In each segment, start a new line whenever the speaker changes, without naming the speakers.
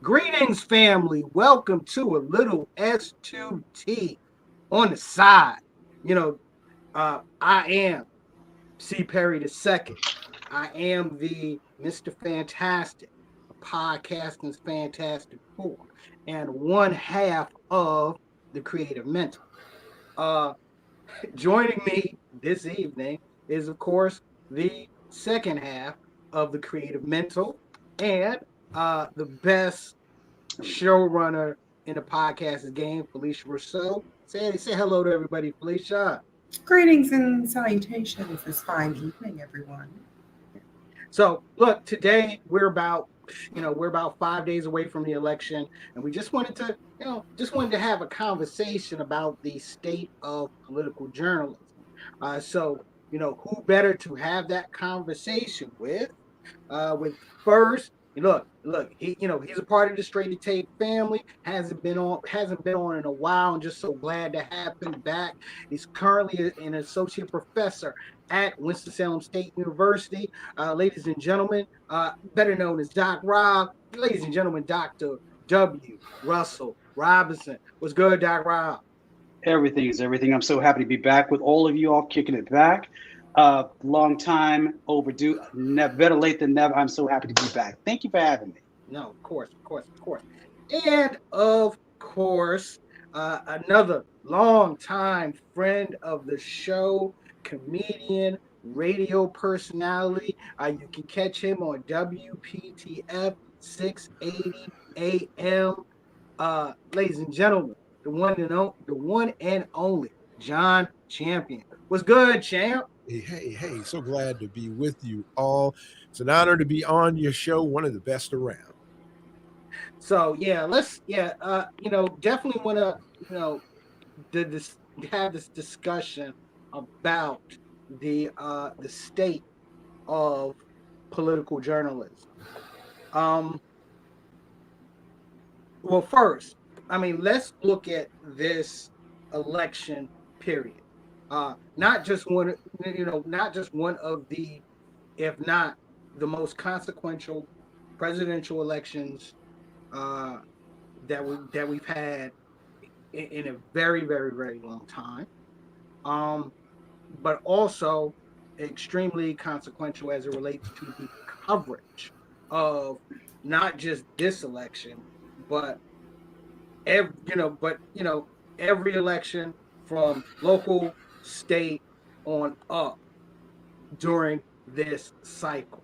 Greetings, family. Welcome to a little S2T on the side. You know, I am C. Perry II. I am the Mr. Fantastic, podcasting's Fantastic Four, and one half of the Creative Mental. Uh, Joining me this evening is, of course, the second half of the Creative Mental and the best showrunner in the podcast game, Felicia Rousseau. Say hello to everybody, Felicia.
Greetings and salutations this fine evening, everyone.
So look, today we're about 5 days away from the election, and we just wanted to have a conversation about the state of political journalism. Who better to have that conversation with first, he's a part of the Straight to Tape family. Hasn't been on in a while, and just so glad to have him back. He's currently an associate professor at Winston-Salem State University. Ladies and gentlemen, better known as Doc Rob. Ladies and gentlemen, Dr. W. Russell Robinson. What's good, Doc Rob?
Everything is everything. I'm so happy to be back with all of you all kicking it back. Long time overdue. Better late than never. I'm so happy to be back. Thank you for having me.
No, of course, of course, of course. And of course, another longtime friend of the show, comedian, radio personality. You can catch him on WPTF 680 AM. Ladies and gentlemen, the one and only Jon Champion. What's good, champ?
Hey, so glad to be with you all. It's an honor to be on your show, one of the best around.
So yeah, definitely want to this have this discussion about the state of political journalism. Um, well, first, let's look at this election period. Not just one of the, if not the most consequential presidential elections uh, that we've had in a very, very, very long time. Um, but also extremely consequential as it relates to the coverage of not just this election, but every election from local, state on up during this cycle.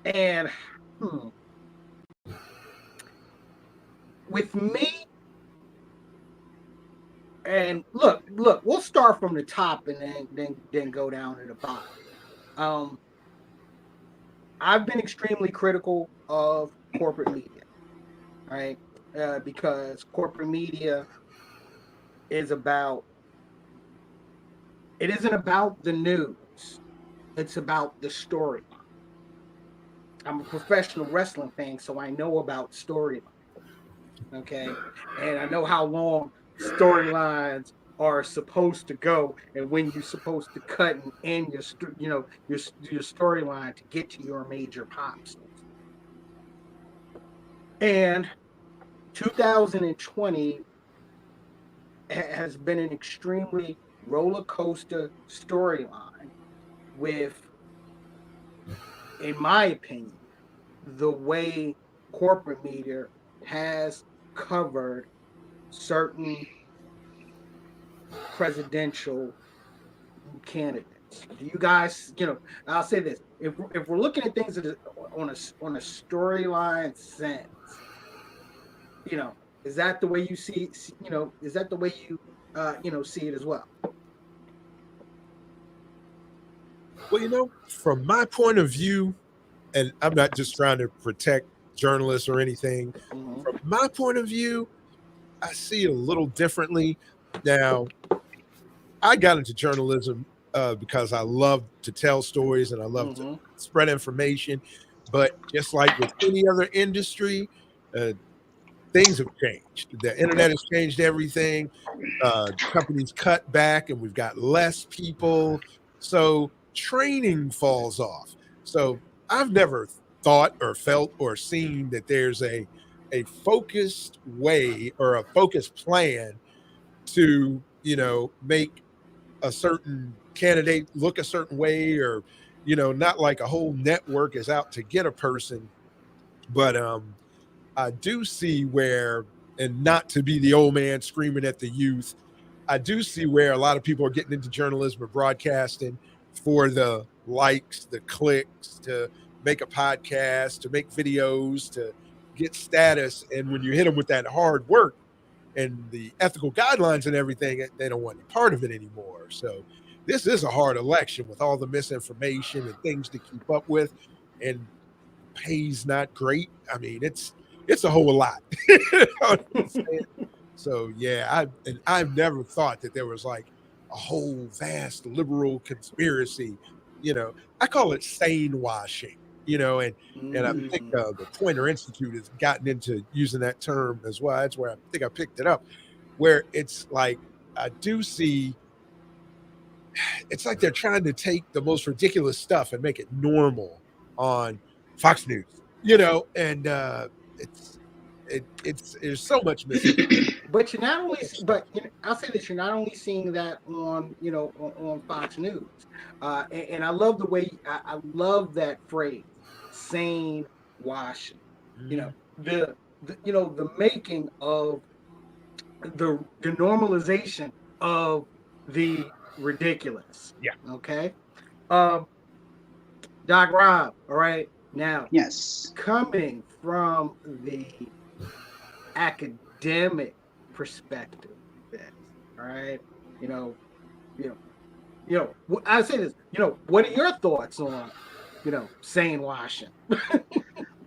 And hmm, with me, and look, we'll start from the top and then go down to the bottom. Um, I've been extremely critical of corporate media, right? Because corporate media is about it isn't about the news; it's about the story. I'm a professional wrestling fan, so I know about storyline. Okay, and I know how long storylines are supposed to go, and when you're supposed to cut and end your storyline to get to your major pops. And 2020 has been an extremely roller coaster storyline with, in my opinion, the way corporate media has covered certain presidential candidates. Do you guys, I'll say this: if we're looking at things on a storyline sense, you know, is that the way you see? Is that the way you see it as well?
Well, from my point of view, and I'm not just trying to protect journalists or anything,
Mm-hmm.
from my point of view, I see it a little differently. Now, I got into journalism because I love to tell stories and I love to
Mm-hmm.
spread information. But just like with any other industry, uh, things have changed. The internet has changed everything. Companies cut back and we've got less people. So training falls off. So I've never thought or felt or seen that there's a focused way or a focused plan to, make a certain candidate look a certain way, or, not like a whole network is out to get a person. But I do see where, and not to be the old man screaming at the youth, I do see where a lot of people are getting into journalism and broadcasting for the likes, the clicks, to make a podcast, to make videos, to get status. And when you hit them with that hard work and the ethical guidelines and everything, they don't want any part of it anymore. So this is a hard election with all the misinformation and things to keep up with, and pay's not great. I mean, it's a whole lot. You know what I'm saying? So yeah, I've never thought that there was like a whole vast liberal conspiracy. I call it sane washing. And I think the Pointer Institute has gotten into using that term as well. That's where I think I picked it up, where it's like I do see. It's like they're trying to take the most ridiculous stuff and make it normal on Fox News, and it's there's so much missing.
But you're not only, but I'll say this: you're not only seeing that on, on Fox News, and I love the way I love that phrase, sane washing. The making of the normalization of the ridiculous.
Yeah.
Okay. Doc Rob. All right. Now.
Yes.
Coming from the academic perspective, all right. I say this. What are your thoughts on, sane washing?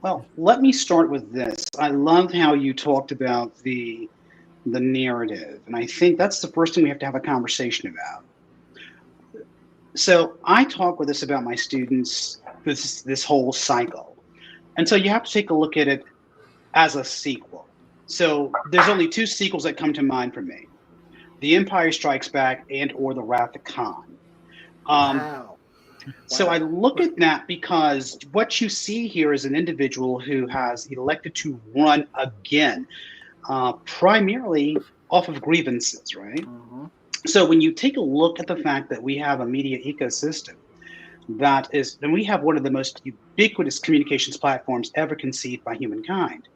Well, let me start with this. I love how you talked about the narrative, and I think that's the first thing we have to have a conversation about. So I talk with this about my students this whole cycle, and so you have to take a look at it as a sequel. So there's only two sequels that come to mind for me: The Empire Strikes Back and or The Wrath of Khan.
Wow.
So I look at that because what you see here is an individual who has elected to run again, primarily off of grievances, right?
Mm-hmm.
So when you take a look at the fact that we have a media ecosystem that is, and we have one of the most ubiquitous communications platforms ever conceived by humankind.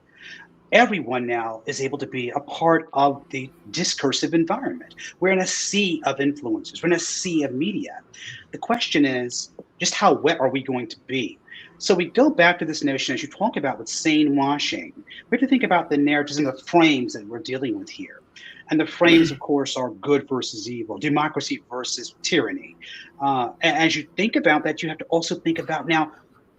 Everyone now is able to be a part of the discursive environment. We're in a sea of influencers. We're in a sea of media. The question is, just how wet are we going to be? So we go back to this notion, as you talk about with sane washing, we have to think about the narratives and the frames that we're dealing with here. And the frames, of course, are good versus evil, democracy versus tyranny. As you think about that, you have to also think about now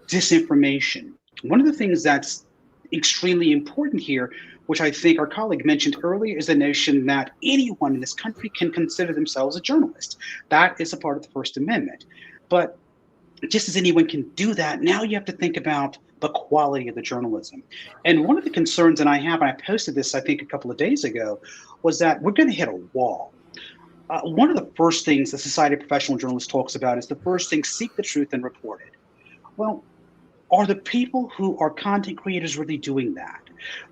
disinformation. One of the things that's extremely important here, which I think our colleague mentioned earlier, is the notion that anyone in this country can consider themselves a journalist. That is a part of the First Amendment. But just as anyone can do that, now you have to think about the quality of the journalism. And one of the concerns that I have, and I posted this, I think, a couple of days ago, was that we're going to hit a wall. One of the first things the Society of Professional Journalists talks about is the first thing: seek the truth and report it. Well, are the people who are content creators really doing that?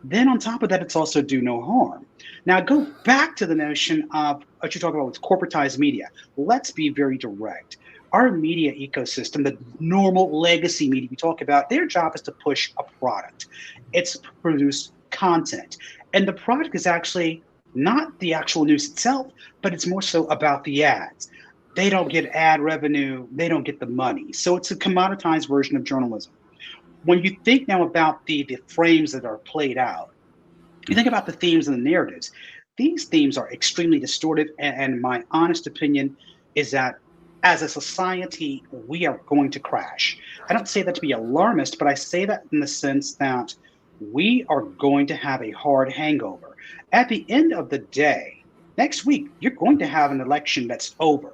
Then on top of that, it's also do no harm. Now go back to the notion of what you talk about with corporatized media. Let's be very direct. Our media ecosystem, the normal legacy media we talk about, their job is to push a product. It's to produce content. And the product is actually not the actual news itself, but it's more so about the ads. They don't get ad revenue. They don't get the money. So it's a commoditized version of journalism. When you think now about the frames that are played out, you think about the themes and the narratives. These themes are extremely distorted, and my honest opinion is that as a society, we are going to crash. I don't say that to be alarmist, but I say that in the sense that we are going to have a hard hangover. At the end of the day, next week, you're going to have an election that's over.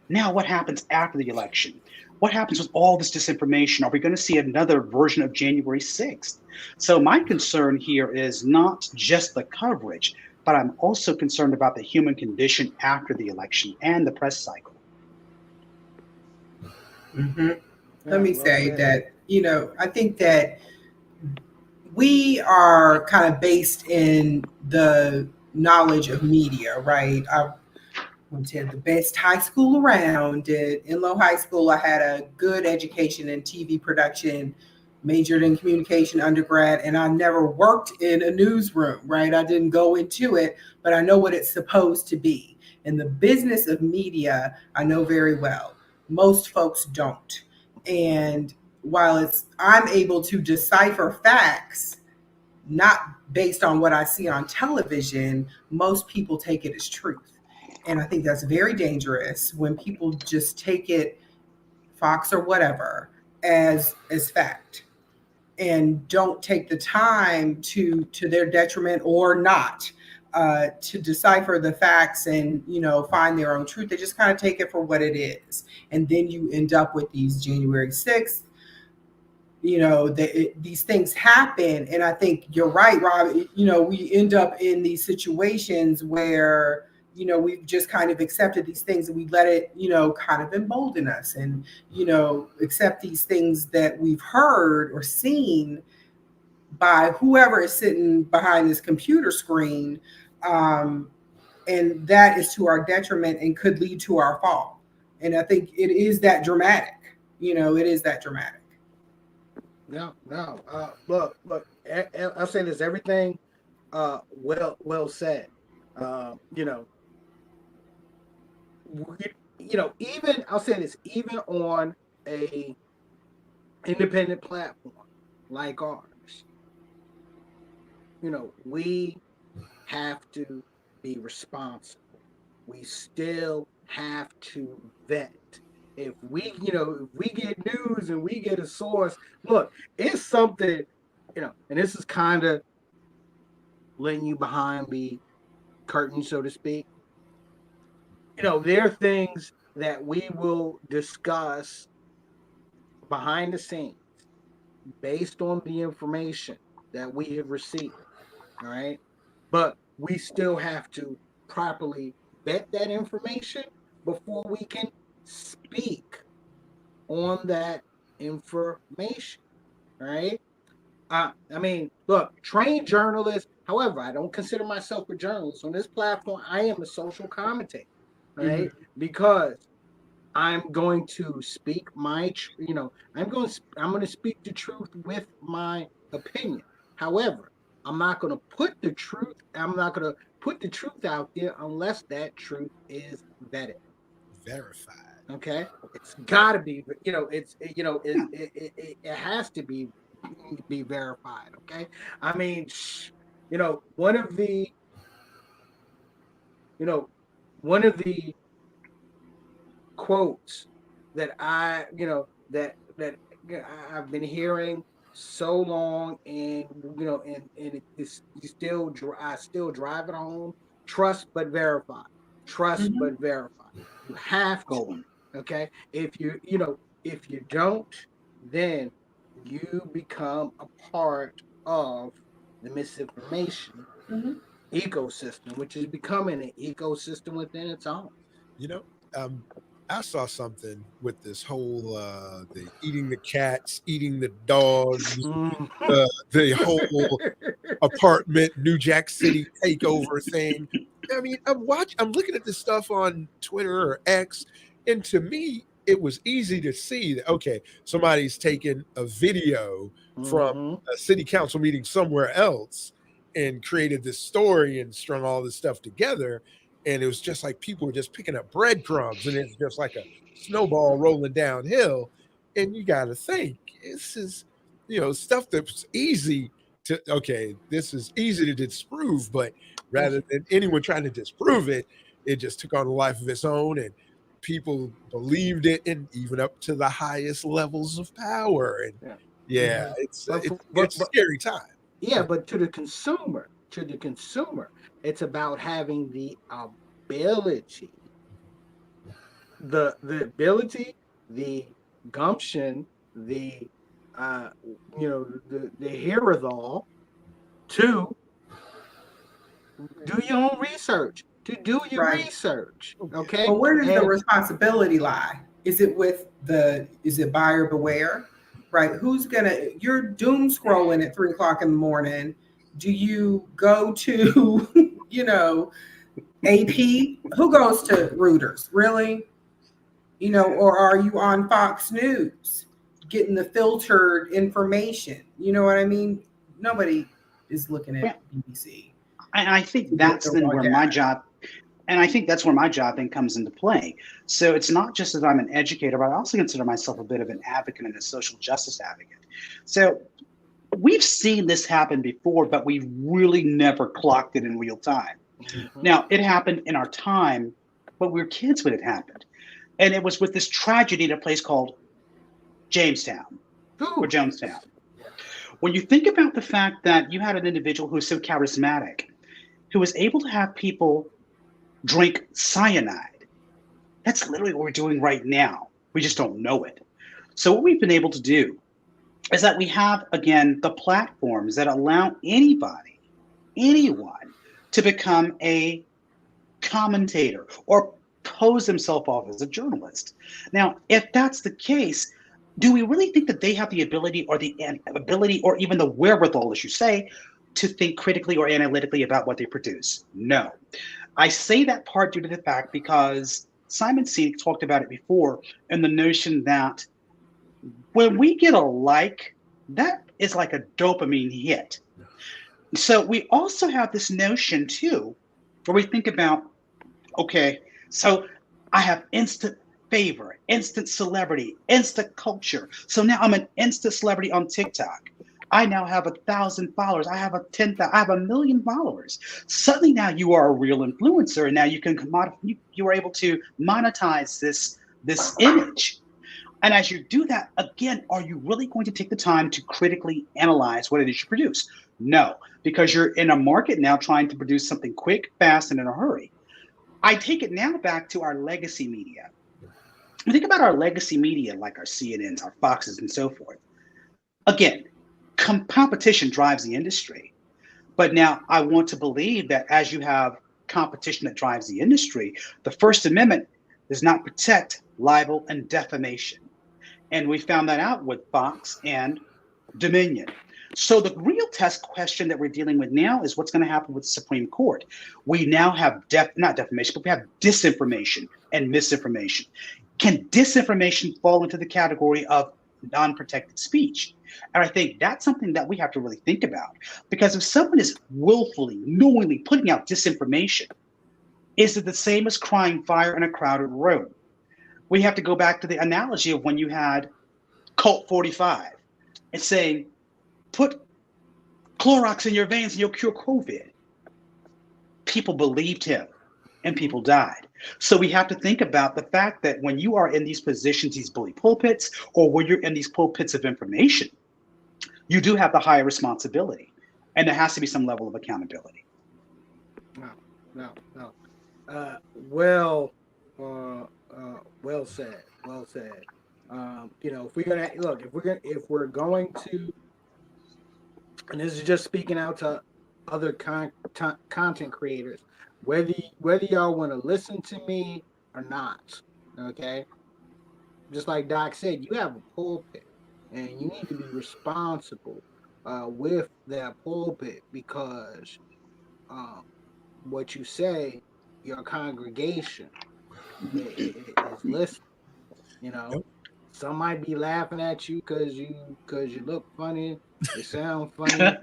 Now, what happens after the election? What happens with all this disinformation? Are we going to see another version of January 6th? So my concern here is not just the coverage, but I'm also concerned about the human condition after the election and the press cycle.
Mm-hmm. Let me say that I think that we are kind of based in the knowledge of media, right? I went to the best high school around. At Enloe High School, I had a good education in TV production, majored in communication undergrad, and I never worked in a newsroom, right? I didn't go into it, but I know what it's supposed to be. And the business of media, I know very well. Most folks don't. And while I'm able to decipher facts, not based on what I see on television, most people take it as truth. And I think that's very dangerous when people just take it, Fox or whatever, as fact, and don't take the time to their detriment or not, to decipher the facts and find their own truth. They just kind of take it for what it is, and then you end up with these January 6th. These things happen, and I think you're right, Rob. We end up in these situations where we've just kind of accepted these things, and we let it kind of embolden us, and accept these things that we've heard or seen by whoever is sitting behind this computer screen, and that is to our detriment and could lead to our fall. And I think it is that dramatic. It is that dramatic.
No. Look. I'll say this. Everything, well said. Even I'll say this. Even on a independent platform like ours, we have to be responsible. We still have to vet. If we get news and we get a source, look, it's something, and this is kind of letting you behind the curtain, so to speak. There are things that we will discuss behind the scenes based on the information that we have received. All right. But we still have to properly vet that information before we can speak on that information, right? Look, trained journalist. However, I don't consider myself a journalist on this platform. I am a social commentator, right? Mm-hmm. Because I'm going to speak I'm going to speak the truth with my opinion. However, I'm not going to put the truth out there unless that truth is vetted,
verified.
Okay, it's got to be, it has to be verified. Okay, one of the quotes that I've been hearing so long, and I still drive it home. Trust but verify. Trust but verify. You have to. Okay. If you don't, then you become a part of the misinformation ecosystem, which is becoming an ecosystem within its own.
I saw something with this whole the eating the cats, eating the dogs, the whole apartment New Jack City takeover thing. I'm looking at this stuff on Twitter or X, and to me, it was easy to see that, okay, somebody's taken a video from a city council meeting somewhere else and created this story and strung all this stuff together. And it was just like people were just picking up breadcrumbs, and it's just like a snowball rolling downhill. And you got to think, this is, stuff that's easy to, this is easy to disprove, but rather than anyone trying to disprove it, it just took on a life of its own, and people believed it, and even up to the highest levels of power. And it's a scary time.
Yeah, but to the consumer, it's about having the ability, the gumption, the herewithal to do your own research, research. Okay.
But where does the responsibility lie? Is it buyer beware? right? You're doom scrolling at 3 o'clock in the morning. Do you go to, AP? Who goes to Reuters? Really? Or are you on Fox News getting the filtered information? You know what I mean? Nobody is looking
Yeah.
at BBC.
I think that's then where my job, and I think that's where my job then comes into play. So it's not just that I'm an educator, but I also consider myself a bit of an advocate and a social justice advocate. So we've seen this happen before, but we've really never clocked it in real time.
Mhm.
Now, it happened in our time, but we were kids when it happened. And it was with this tragedy in a place called Jamestown or Jonestown. When you think about the fact that you had an individual who was so charismatic, who was able to have people drink cyanide, that's literally what we're doing right now. We just don't know it. So what we've been able to do is that we have, again, the platforms that allow anybody, anyone, to become a commentator or pose himself off as a journalist. Now, if that's the case, do we really think that they have the ability or even the wherewithal, as you say, to think critically or analytically about what they produce? No. I say that part due to the fact because Simon Sinek talked about it before, and the notion that when we get a like, that is like a dopamine hit. So we also have this notion too, where we think about, okay, so I have instant favor, instant celebrity, instant culture. So now I'm an instant celebrity on TikTok. I now have 1,000 followers. I have 1 million followers. Suddenly now you are a real influencer, and now you can you are able to monetize this image. And as you do that, again, are you really going to take the time to critically analyze what it is you produce? No, because you're in a market now trying to produce something quick, fast, and in a hurry. I take it now back to our legacy media. We think about our legacy media, like our CNNs, our Foxes, and so forth. Again, competition drives the industry. But now I want to believe that as you have competition that drives the industry, the First Amendment does not protect libel and defamation. And we found that out with Fox and Dominion. So the real test question that we're dealing with now is what's going to happen with the Supreme Court. We now have not defamation, but we have disinformation and misinformation. Can disinformation fall into the category of non-protected speech? And I think that's something that we have to really think about. Because if someone is willfully, knowingly putting out disinformation, is it the same as crying fire in a crowded room? We have to go back to the analogy of when you had Colt 45 and saying, put Clorox in your veins and you'll cure COVID. People believed him and people died. So we have to think about the fact that when you are in these positions, these bully pulpits, or when you're in these pulpits of information, you do have the higher responsibility. And there has to be some level of accountability.
No. Well said. Well said. If we're going to, and this is just speaking out to other content creators, whether y'all want to listen to me or not, okay? Just like Doc said, you have a pulpit, and you need to be responsible with that pulpit because what you say, your congregation is listening. Some might be laughing at you because you look funny, you sound funny,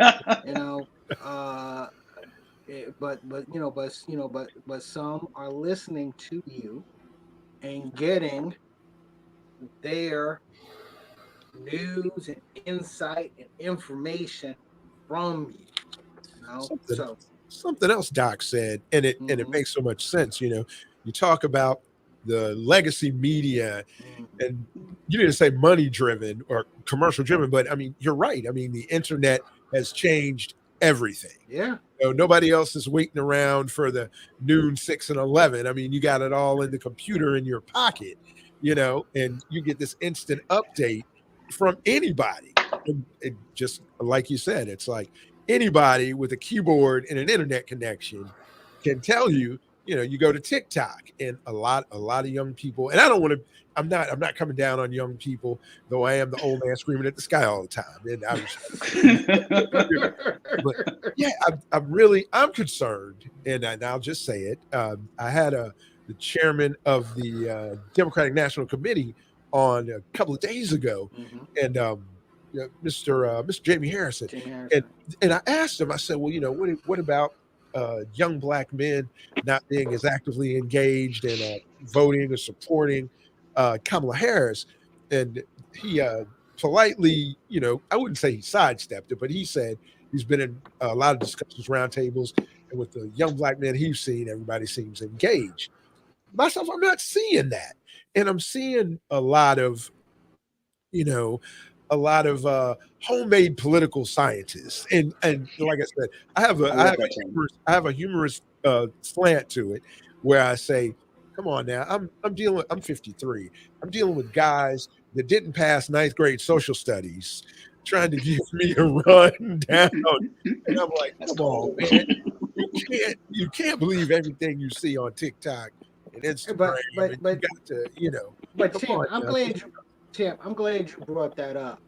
but some are listening to you and getting their news and insight and information from you.
Something else Doc said, and it makes so much sense. You talk about the legacy media, and you didn't say money driven or commercial driven, but I mean, you're right. I mean, the internet has changed everything.
Yeah.
Nobody else is waiting around for the noon, 6 and 11. I mean, you got it all in the computer in your pocket, and you get this instant update from anybody. And it just like you said, it's like anybody with a keyboard and an internet connection can tell you you go to TikTok, and a lot of young people, and I don't want to. I'm not coming down on young people, though I am the old man screaming at the sky all the time, and I but yeah, I'm concerned, and I'll just say it. I had the chairman of the Democratic National Committee on a couple of days ago, and Mr. Jamie Harrison,
Jimmy Harrison.
and I asked him. I said, well, what about young black men not being as actively engaged in voting or supporting Kamala Harris? And he politely, I wouldn't say he sidestepped it, but he said he's been in a lot of discussions, roundtables, and with the young black men he's seen, everybody seems engaged. Myself, I'm not seeing that, and I'm seeing a lot of, homemade political scientists, and like I said, I have a humorous slant to it, where I say, come on now, I'm 53. I'm dealing with guys that didn't pass ninth grade social studies, trying to give me a run down, and I'm like, come on, man, you can't believe everything you see on TikTok and Instagram.
But
you got to,
But
come
Champ,
on
I'm
now.
glad you brought that up.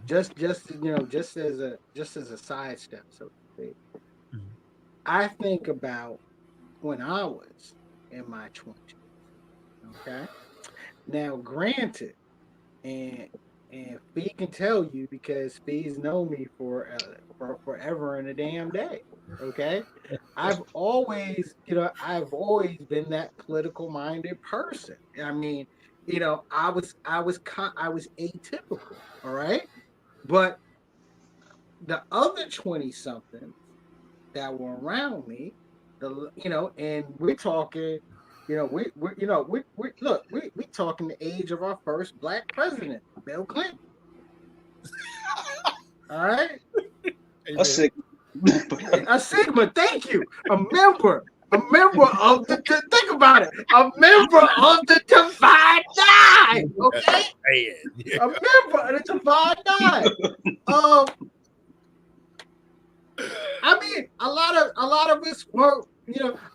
Just as a sidestep, so to speak. I think about when I was in my 20s. Okay. Now, granted, and Fee can tell you, because Fee's known me for forever and a damn day. Okay, I've always been that political minded person. I mean, I was atypical. All right, but the other 20 something that were around me, and we're talking. We talking the age of our first black president, Bill Clinton. All right,
A Sigma.
a Sigma. Thank you. A member of the. Think about it. A member of the Divine Nine. Okay, a member of the Divine Nine. I mean, a lot of us won't.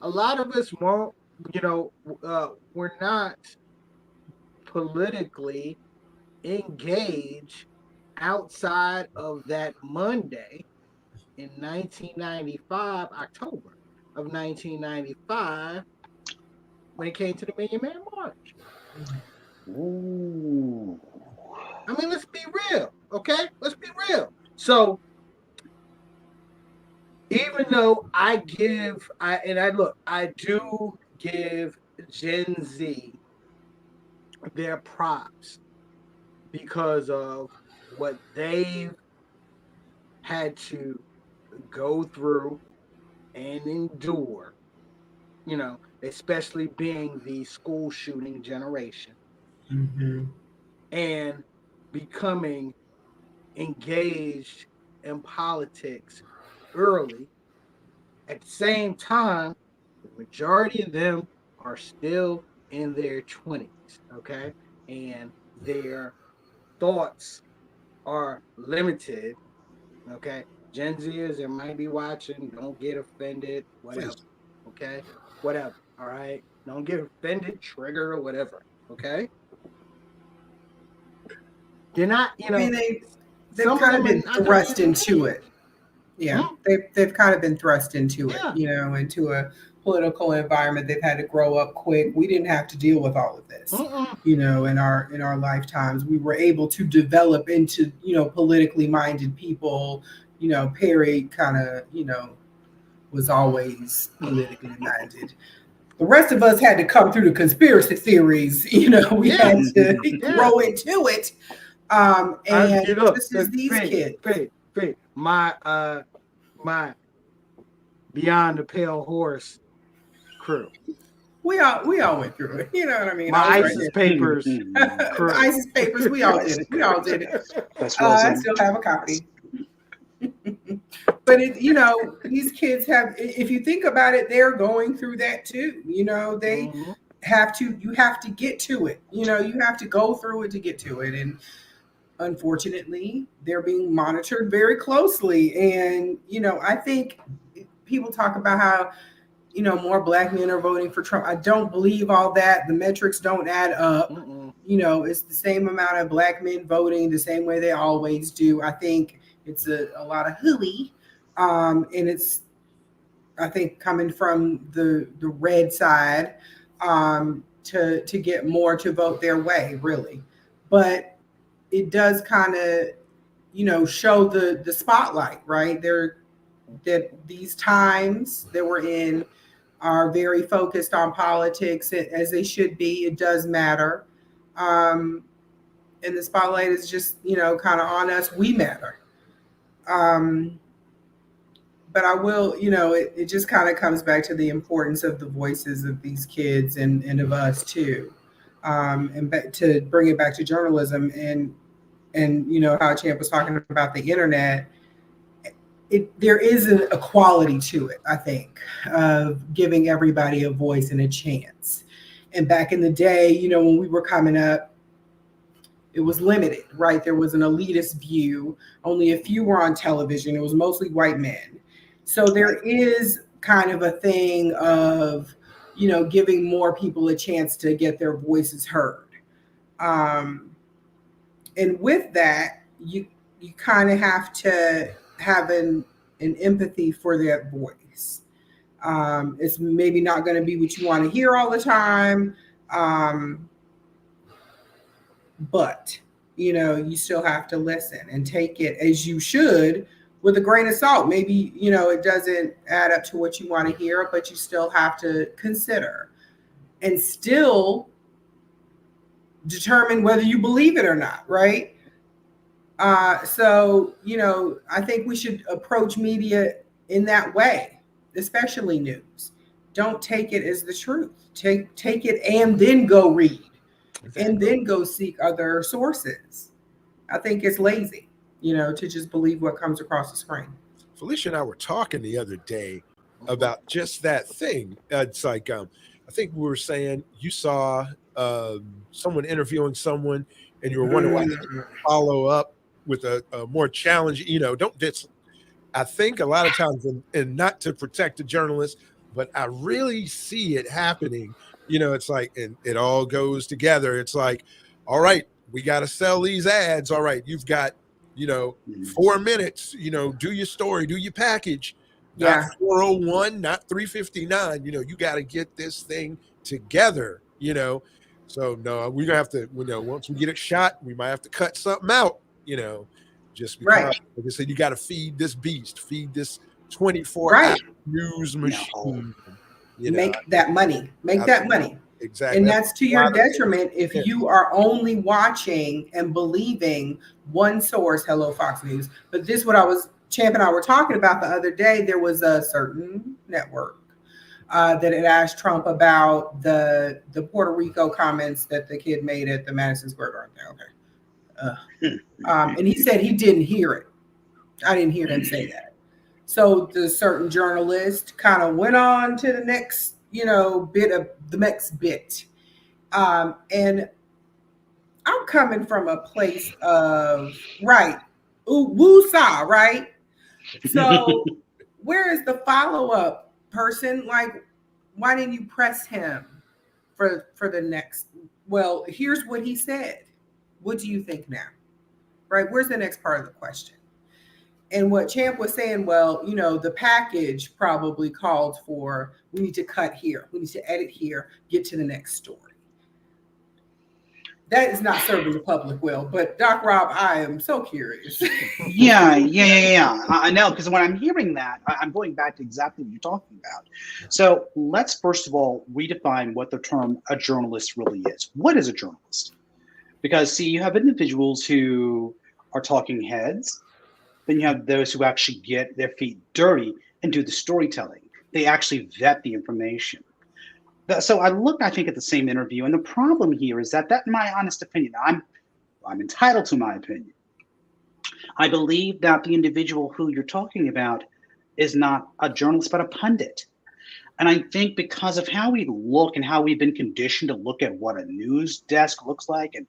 A lot of us won't. We're not politically engaged outside of that Monday in 1995, October of 1995, when it came to the Million Man March.
Ooh.
I mean, let's be real, okay? Let's be real. So, even though I do give Gen Z their props because of what they've had to go through and endure, especially being the school shooting generation and becoming engaged in politics early. At the same time, the majority of them are still in their 20s, okay? And their thoughts are limited, okay? Gen Zers that might be watching, don't get offended, whatever, okay? Whatever, all right? Don't get offended, trigger, or whatever, okay? They're not,
I mean, they've kind of been thrust into it. Yeah, they've kind of been thrust into it, into a political environment. They've had to grow up quick. We didn't have to deal with all of this, in our lifetimes. We were able to develop into, politically minded people. Perry kind of, was always politically minded. The rest of us had to come through the conspiracy theories. We had to grow into it. And this is these kids.
My Beyond the Pale Horse crew.
We all went through it. You know what I mean?
My ISIS Papers crew.
ISIS Papers, we all did it.
That's
I still have a copy. But these kids have, if you think about it, they're going through that too. They have to, you have to get to it. You have to go through it to get to it. And unfortunately, they're being monitored very closely. And, I think people talk about how, more black men are voting for Trump. I don't believe all that. The metrics don't add up. It's the same amount of black men voting the same way they always do. I think it's a lot of hooey. And it's, I think, coming from the red side to get more to vote their way, really. But it does kind of, show the spotlight, right? That these times that we're in are very focused on politics, as they should be. It does matter. And the spotlight is just, kind of on us. We matter. But I will, it just kind of comes back to the importance of the voices of these kids and of us too. And to bring it back to journalism and how Champ was talking about the internet, there is a quality to it, I think, of giving everybody a voice and a chance. And back in the day, when we were coming up, it was limited, right? There was an elitist view. Only a few were on television. It was mostly white men. So there is kind of a thing of, giving more people a chance to get their voices heard. And with that, you kind of have to have an empathy for that voice. It's maybe not going to be what you want to hear all the time. But, you still have to listen and take it, as you should, with a grain of salt. Maybe, it doesn't add up to what you want to hear, but you still have to consider and still determine whether you believe it or not, right? So, I think we should approach media in that way, especially news. Don't take it as the truth. Take it and then go read. And then go seek other sources. I think it's lazy, to just believe what comes across the screen.
Felicia and I were talking the other day about just that thing. It's like, I think we were saying you saw someone interviewing someone and you were wondering why they didn't follow up with a more challenging, don't ditch. I think a lot of times, and not to protect the journalist, but I really see it happening. It's like, and it all goes together. It's like, all right, we got to sell these ads. All right, you've got, 4 minutes, do your story, do your package. Not 401, not 359. You got to get this thing together, So, no, we're going to have to, once we get it shot, we might have to cut something out, just because,
right.
Like I said, you got to feed this beast, feed this 24-hour news machine.
Make that money. That money.
Exactly.
And that's to your detriment if you are only watching and believing one source. Hello, Fox News. But this is what Champ and I were talking about the other day. There was a certain network that had asked Trump about the Puerto Rico comments that the kid made at the Madison Square Garden. Okay. And he said he didn't hear it. I didn't hear him say that. So the certain journalist kind of went on to the next, bit of the next bit. And I'm coming from a place of, right, woo-saw, right? So where is the follow-up person? Like, why didn't you press him for the next? Well, here's what he said. What do you think now? Right? Where's the next part of the question? And what Champ was saying, well, the package probably called for, we need to cut here. We need to edit here, get to the next story. That is not serving the public well. But Doc Rob, I am so curious.
Yeah. I know, because when I'm hearing that, I'm going back to exactly what you're talking about. So let's first of all redefine what the term a journalist really is. What is a journalist? Because, see, you have individuals who are talking heads. Then you have those who actually get their feet dirty and do the storytelling. They actually vet the information. So I looked, I think, at the same interview, and the problem here is that in my honest opinion, I'm entitled to my opinion. I believe that the individual who you're talking about is not a journalist, but a pundit. And I think because of how we look and how we've been conditioned to look at what a news desk looks like, and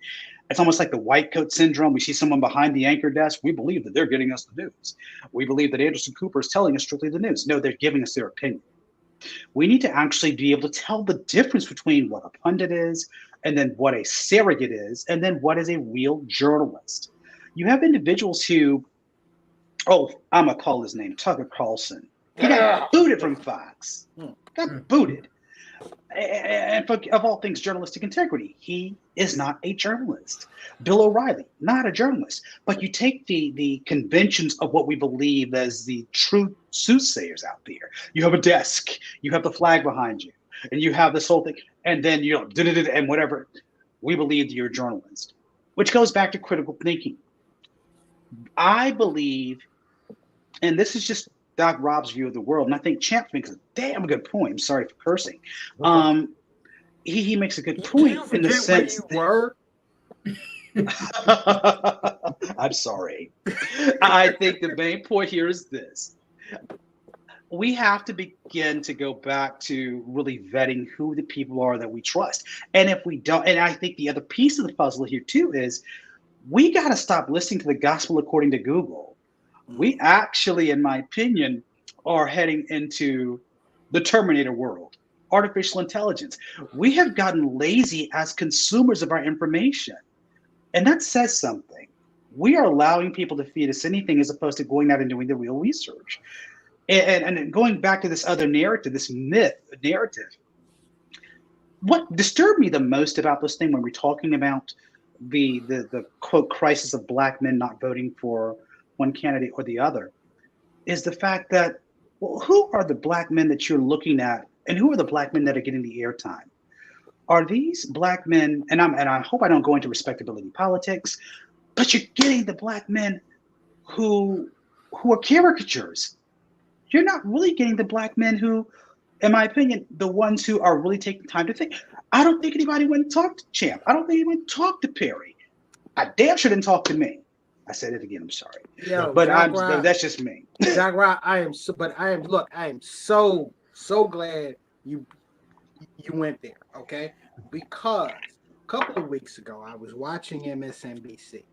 it's almost like the white coat syndrome. We see someone behind the anchor desk. We believe that they're getting us the news. We believe that Anderson Cooper is telling us strictly the news. No, they're giving us their opinion. We need to actually be able to tell the difference between what a pundit is, and then what a surrogate is, and then what is a real journalist. You have individuals who, oh, I'm gonna call his name Tucker Carlson. He got booted from Fox. Got booted. And of all things journalistic integrity, he is not a journalist. Bill O'Reilly, not a journalist. But you take the conventions of what we believe as the true soothsayers out there. You have a desk, you have the flag behind you, and you have this whole thing, and then and whatever. We believe you're a journalist, which goes back to critical thinking. I believe, and this is just Doc Rob's view of the world, and I think Champ makes a damn good point. I'm sorry for cursing. He makes a good point in the sense
where you
were. I'm sorry. I think the main point here is this. We have to begin to go back to really vetting who the people are that we trust. And if we don't, and I think the other piece of the puzzle here too is we got to stop listening to the gospel according to Google. We actually, in my opinion, are heading into the Terminator world, artificial intelligence. We have gotten lazy as consumers of our information. And that says something. We are allowing people to feed us anything as opposed to going out and doing the real research. And going back to this other narrative, this myth narrative, what disturbed me the most about this thing when we're talking about the quote crisis of Black men not voting for one candidate or the other is the fact that, well, who are the Black men that you're looking at, and who are the Black men that are getting the airtime? Are these Black men, and I hope I don't go into respectability politics, but you're getting the Black men who are caricatures. You're not really getting the Black men who, in my opinion, the ones who are really taking time to think. I don't think anybody went and talked to Champ. I don't think anyone talked to Perry. I damn sure didn't talk to me. I said it again. I'm sorry, but that's just me.
Jack Rock, I am so glad you went there. Okay, because a couple of weeks ago I was watching MSNBC.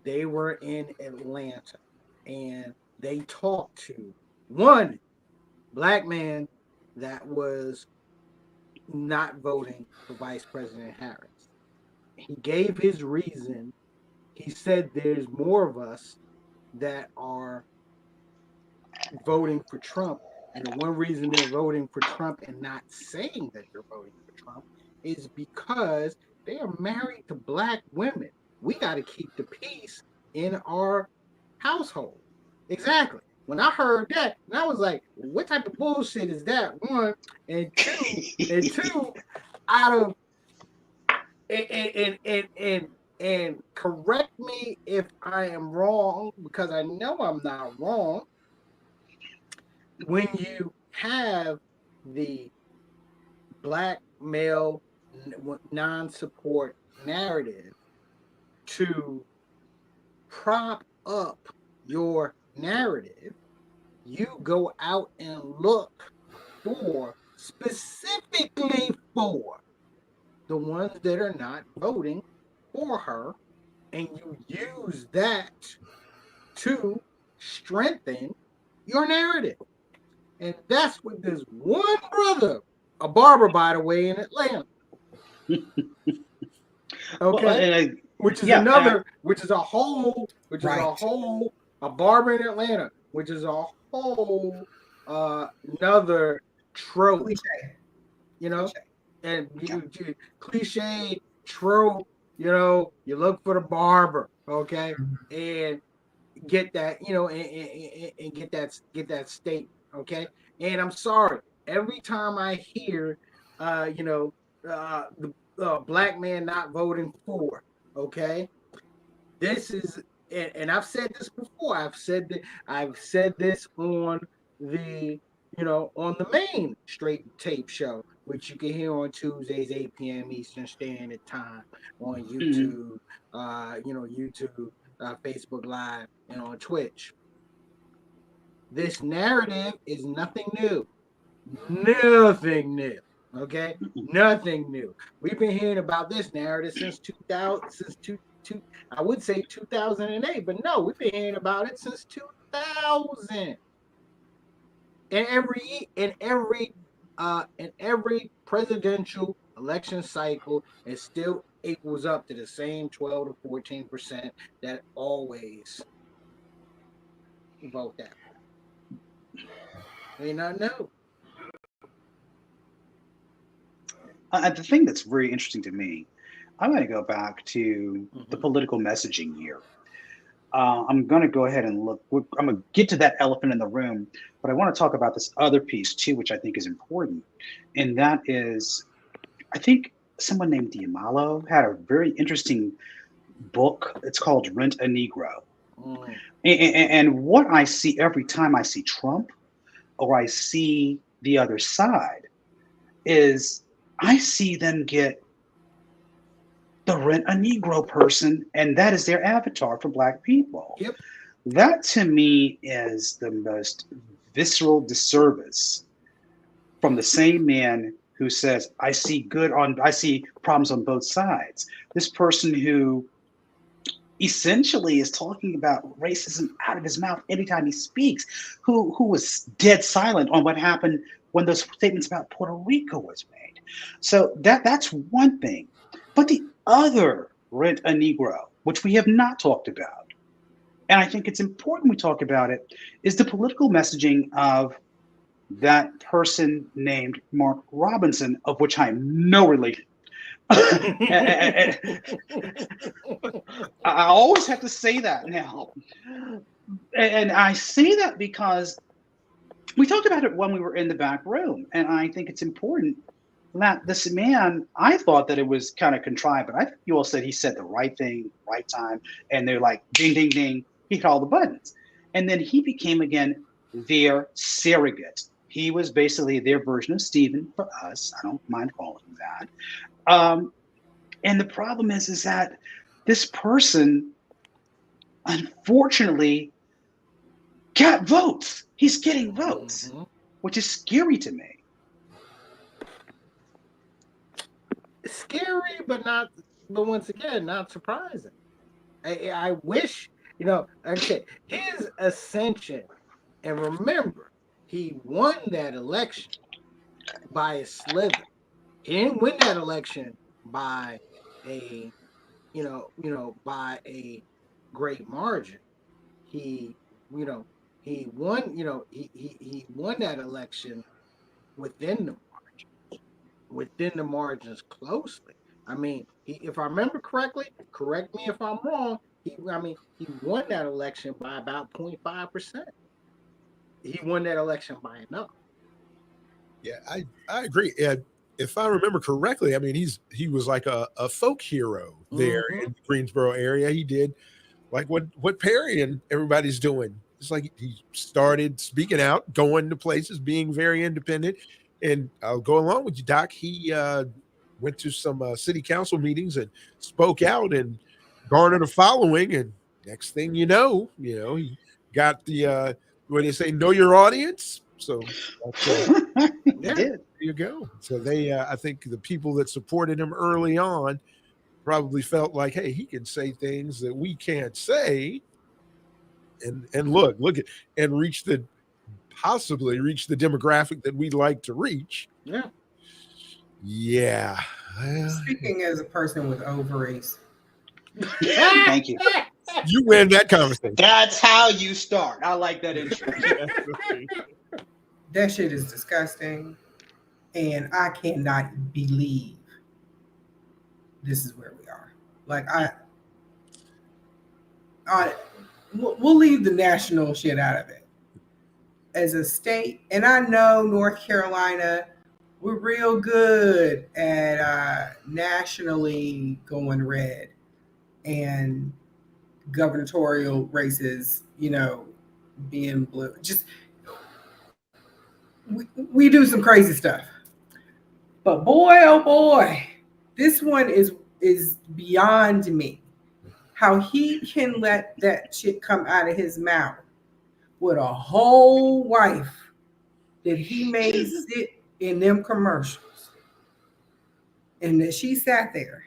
They were in Atlanta, and they talked to one Black man that was not voting for Vice President Harris. He gave his reason. He said there's more of us that are voting for Trump. And the one reason they're voting for Trump and not saying that they're voting for Trump is because they are married to Black women. We got to keep the peace in our household. Exactly. When I heard that, and I was like, what type of bullshit is that? One, and two, out of and correct me if I am wrong, because I know I'm not wrong. When you have the Black male non-support narrative to prop up your narrative, you go out and look for, specifically for, the ones that are not voting for her, and you use that to strengthen your narrative. And that's what this one brother, a barber, by the way, in Atlanta. Okay. Which is a barber in Atlanta, which is a whole another trope.
Cliche.
You know? And you cliche trope, you know, you look for the barber, okay, and get that, you know, and get that statement, okay. And I'm sorry, every time I hear, the Black man not voting for, okay, this is, and I've said this before. I've said this on the, on the main Straight Tape show, which you can hear on Tuesdays, 8 p.m. Eastern Standard Time on YouTube, Facebook Live, and on Twitch. This narrative is nothing new. Nothing new. Okay? Nothing new. We've been hearing about this narrative since 2000, I would say 2008, but no, we've been hearing about it since 2000. And every in every presidential election cycle, it still equals up to the same 12 to 14% that always vote that way. May not know.
The thing that's very interesting to me, I'm going to go back to the
Mhm.
political messaging year. I'm going to go ahead and look. I'm going to get to that elephant in the room, but I want to talk about this other piece too, which I think is important. And that is, I think someone named Diamalo had a very interesting book. It's called Rent a Negro.
Mm.
And what I see every time I see Trump or I see the other side is I see them get the Rent a Negro person, and that is their avatar for Black people.
Yep.
That to me is the most visceral disservice from the same man who says, I see problems on both sides. This person who essentially is talking about racism out of his mouth anytime he speaks, who was dead silent on what happened when those statements about Puerto Rico was made. So that's one thing. But the other Rent a Negro, which we have not talked about, and I think it's important we talk about it, is the political messaging of that person named Mark Robinson, of which I am no relation. I always have to say that now. And I say that because we talked about it when we were in the back room. And I think it's important that this man, I thought that it was kind of contrived, but I think you all said he said the right thing, right time. And they're like, ding, ding, ding. He hit all the buttons. And then he became, again, their surrogate. He was basically their version of Stephen for us. I don't mind calling him that. And the problem is that this person, unfortunately, got votes. He's getting votes,
Mhm.
which is scary to me.
Scary, but once again, not surprising. I wish, like I said, his ascension, and remember, he won that election by a slither. He didn't win that election by a, by a great margin. He, you know, he won, he won that election within the within the margins closely. I mean, if I remember correctly, correct me if I'm wrong. He won that election by about 0.5%. He won that election by enough.
Yeah, I agree. And if I remember correctly, I mean, he was like a folk hero there
Mm-hmm.
in the Greensboro area. He did like what Perry and everybody's doing. It's like he started speaking out, going to places, being very independent. And I'll go along with you, Doc. He went to some city council meetings and spoke out and garnered a following. And next thing he got the what they say, know your audience. So that's
He
Yeah.
did.
there you go. So they, I think the people that supported him early on probably felt like, hey, he can say things that we can't say, and look at and possibly reach the demographic that we'd like to reach.
Yeah.
Yeah,
Speaking as a person with ovaries,
Thank you.
you win that conversation.
That's how you start. I like that intro.
that shit is disgusting. And I cannot believe this is where we are. Like, we'll leave the national shit out of it. As a state, and I know North Carolina, we're real good at nationally going red and gubernatorial races, being blue. Just we do some crazy stuff. But boy, oh boy, this one is beyond me. How he can let that shit come out of his mouth with a whole wife that he made sit in them commercials, and that she sat there,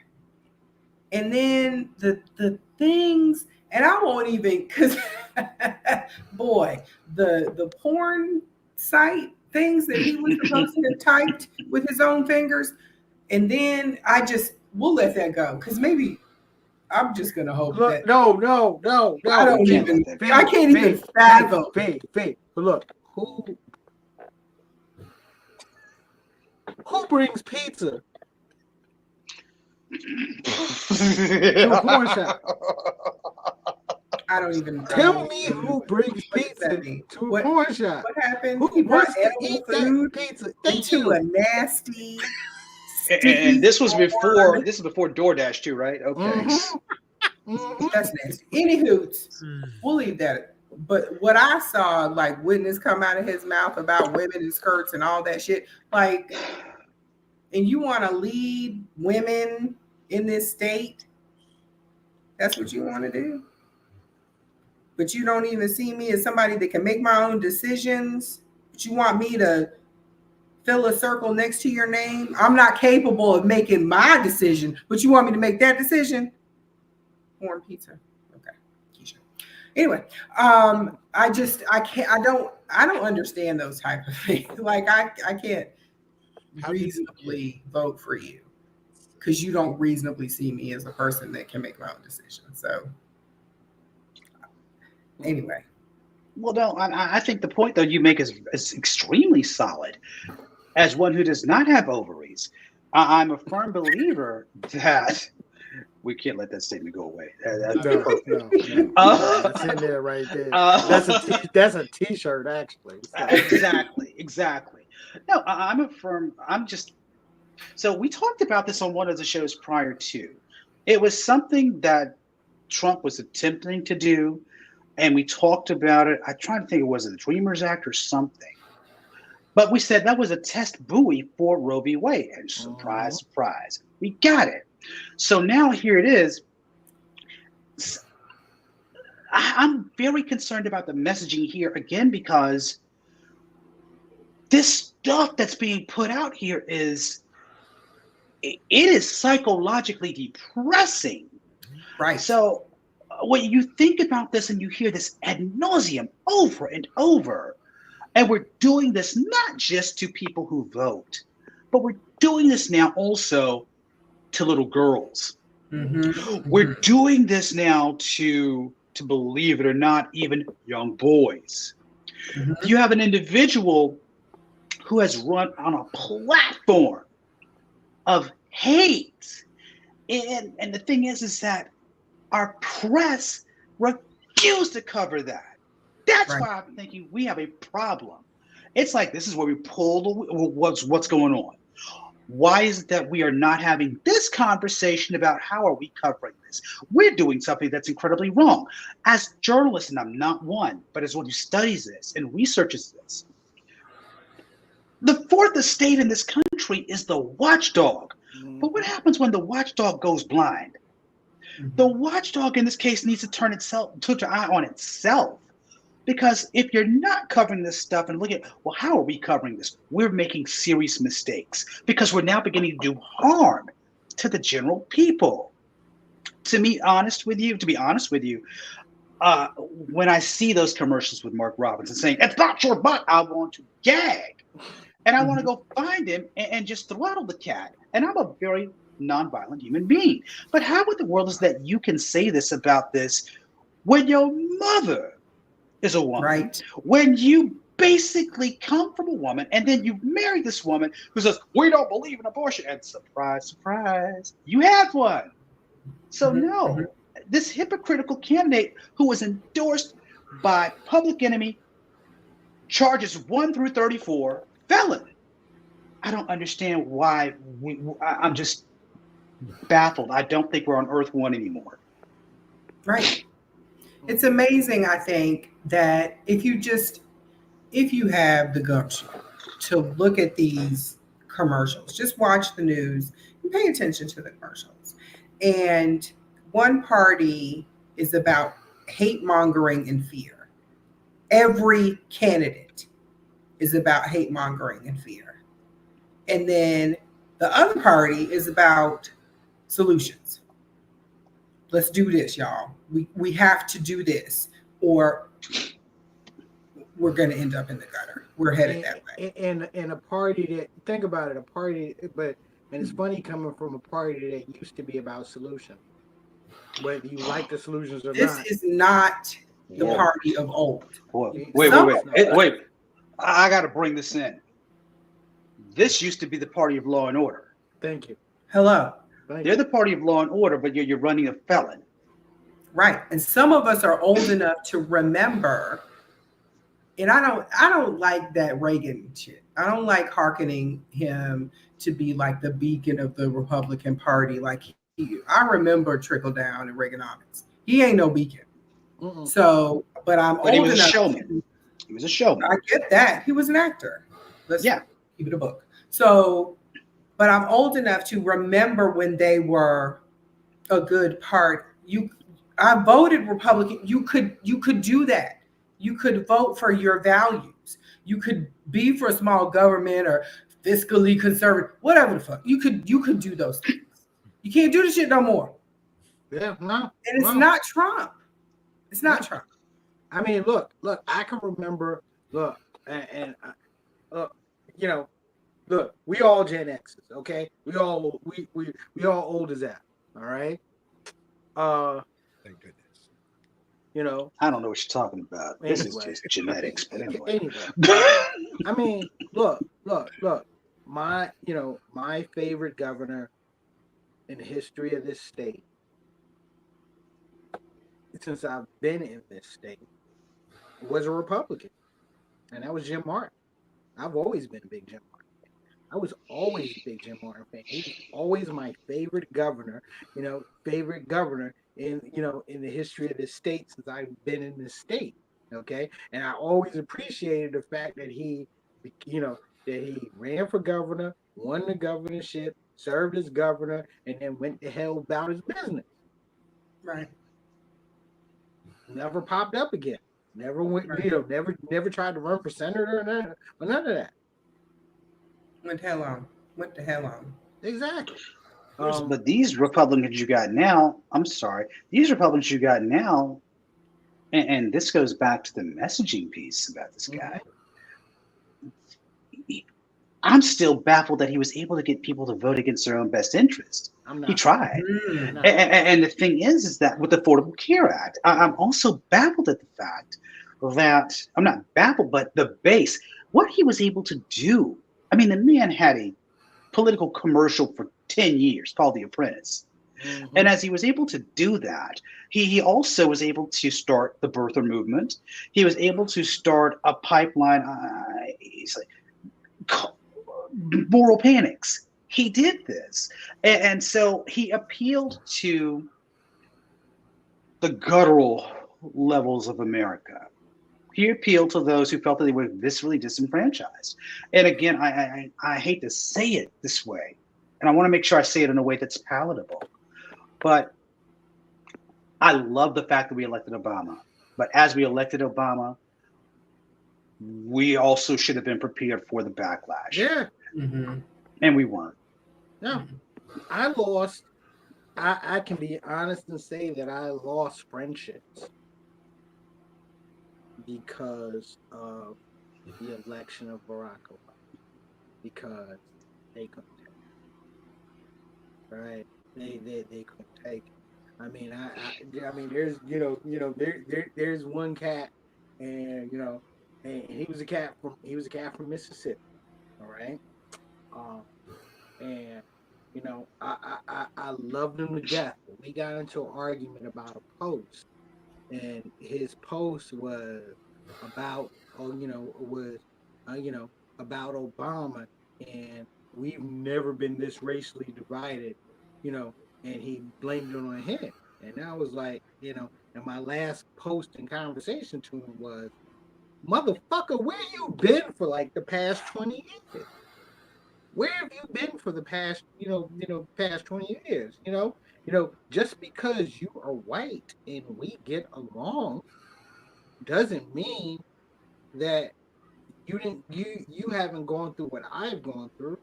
and then the things, and I won't even, because boy, the porn site things that he was supposed to have typed with his own fingers. And then we'll let that go. Because maybe I'm just going to hope that.
No.
I don't
can't
even,
let that
I can't even fathom.
But look, who brings pizza to a porn shop?
I don't even
Tell me who brings pizza to a porn shop.
What happened?
Who
He brought
wants to
edible
eat
food
that pizza?
into a nasty,
And this was before
porn.
DoorDash too, right? Okay.
That's nasty. Any hoots, we'll leave that. But what I saw, like witness come out of his mouth about women and skirts and all that shit, like, and you want to lead women in this state? That's what you want to do? But you don't even see me as somebody that can make my own decisions. But you want me to fill a circle next to your name? I'm not capable of making my decision, but you want me to make that decision? Corn pizza. Okay. Keisha. Anyway, I don't understand those type of things. Like I can't reasonably vote for you because you don't reasonably see me as a person that can make my own decision. So anyway.
Well, no, I think the point though you make is extremely solid. As one who does not have ovaries, I'm a firm believer that we can't let that statement go away. That's perfect.
No. That's in there right there. That's a T-shirt, actually. So.
Exactly. No, I'm a firm. So we talked about this on one of the shows prior to. It was something that Trump was attempting to do, and we talked about it. I'm trying to think, was it the Dreamers Act or something? But we said that was a test buoy for Roe v. Wade, and surprise, we got it. So now here it is. I'm very concerned about the messaging here again because this stuff that's being put out here is psychologically depressing.
Right.
So when you think about this and you hear this ad nauseum over and over, and we're doing this not just to people who vote, but we're doing this now also to little girls.
Mm-hmm.
We're doing this now to believe it or not, even young boys. Mm-hmm. You have an individual who has run on a platform of hate. And the thing is that our press refused to cover that. That's right. Why I'm thinking we have a problem. It's like this is where we pull what's going on. Why is it that we are not having this conversation about how are we covering this? We're doing something that's incredibly wrong. As journalists, and I'm not one, but as one who studies this and researches this, the fourth estate in this country is the watchdog. But what happens when the watchdog goes blind? The watchdog in this case needs to turn an eye on itself. Because if you're not covering this stuff and look at, well, how are we covering this? We're making serious mistakes because we're now beginning to do harm to the general people. To be honest with you, when I see those commercials with Mark Robinson saying, "It's not your butt," I want to gag. And I want to go find him and just throttle the cat. And I'm a very nonviolent human being. But how in the world is that you can say this about this when your mother is a woman, right? When you basically come from a woman and then you marry this woman who says, "We don't believe in abortion," and surprise, surprise, you have one. So no, this hypocritical candidate who was endorsed by Public Enemy, charges 1 through 34, felon. I don't understand why I'm just baffled. I don't think we're on Earth 1 anymore.
Right. It's amazing, I think, that if you have the gumption to look at these commercials, just watch the news and pay attention to the commercials. And one party is about hate mongering and fear. Every candidate is about hate mongering and fear. And then the other party is about solutions. Let's do this, y'all. We have to do this. Or we're going to end up in the gutter. We're headed that way.
And a party that, think about it, a party, and it's funny coming from a party that used to be about solution, whether you like the solutions or
This
not.
is not the
Whoa.
party of old.
Wait. I got to bring this in. This used to be the party of law and order.
Thank you.
Hello.
They're the party of law and order, but you're running a felon.
Right. And some of us are old enough to remember. And I don't like that Reagan shit. I don't like hearkening him to be like the beacon of the Republican Party. Like I remember trickle down and Reaganomics. He ain't no beacon.
Mm-mm.
So, but I'm
But
old
he was a
enough.
showman. He was a showman.
I get that. He was an actor. Let's
Yeah.
keep it a book. So, but I'm old enough to remember when they were a good part. I voted Republican. You could do that. You could vote for your values. You could be for small government or fiscally conservative, whatever the fuck. You could do those things. You can't do this shit no more.
Yeah, no.
And it's
no.
not Trump. It's not Trump.
I mean, look, I can remember, look, you know, look, we all Gen X's, okay? We all old as that, all right?
Thank goodness.
You know,
I don't know what you're talking about. This is
Anyway.
just genetics. But anyway.
anyway. I mean, look, my favorite governor in the history of this state, since I've been in this state, was a Republican, and that was Jim Martin. I've always been a big Jim Martin fan. I was always a big Jim Martin fan. He was always my favorite governor, in the history of this state since I've been in this state. Okay, and I always appreciated the fact that he ran for governor, won the governorship, served as governor, and then went to hell about his business.
Right.
Never popped up again. Never went, never tried to run for senator or none of that.
Went to hell on.
Exactly.
But these Republicans you got now, these Republicans you got now, and this goes back to the messaging piece about this guy. I'm still baffled that he was able to get people to vote against their own best interest. He tried. And the thing is that with the Affordable Care Act, I'm also baffled at the fact that, I'm not baffled, but the base, what he was able to do. I mean, the man had a political commercial for 10 years called The Apprentice. Mm-hmm. And as he was able to do that, he also was able to start the birther movement. He was able to start a pipeline, moral panics. He did this. And so he appealed to the guttural levels of America. He appealed to those who felt that they were viscerally disenfranchised. And again, I hate to say it this way, and I want to make sure I say it in a way that's palatable. But I love the fact that we elected Obama. But as we elected Obama, we also should have been prepared for the backlash.
Yeah.
Mm-hmm.
And we weren't.
No. I lost. I can be honest and say that I lost friendships because of the election of Barack Obama. Because they couldn't take it. Right? They couldn't take it. I mean, I mean, there's there's one cat, and and he was a cat from Mississippi. All right. And I loved him to death. We got into an argument about a post, and his post was about about Obama, and we've never been this racially divided, and he blamed it on him. And I was like, and my last post and conversation to him was, motherfucker, where you been for like the past 20 years? Where have you been for the past, past 20 years? Just because you are white and we get along doesn't mean that you haven't gone through what I've gone through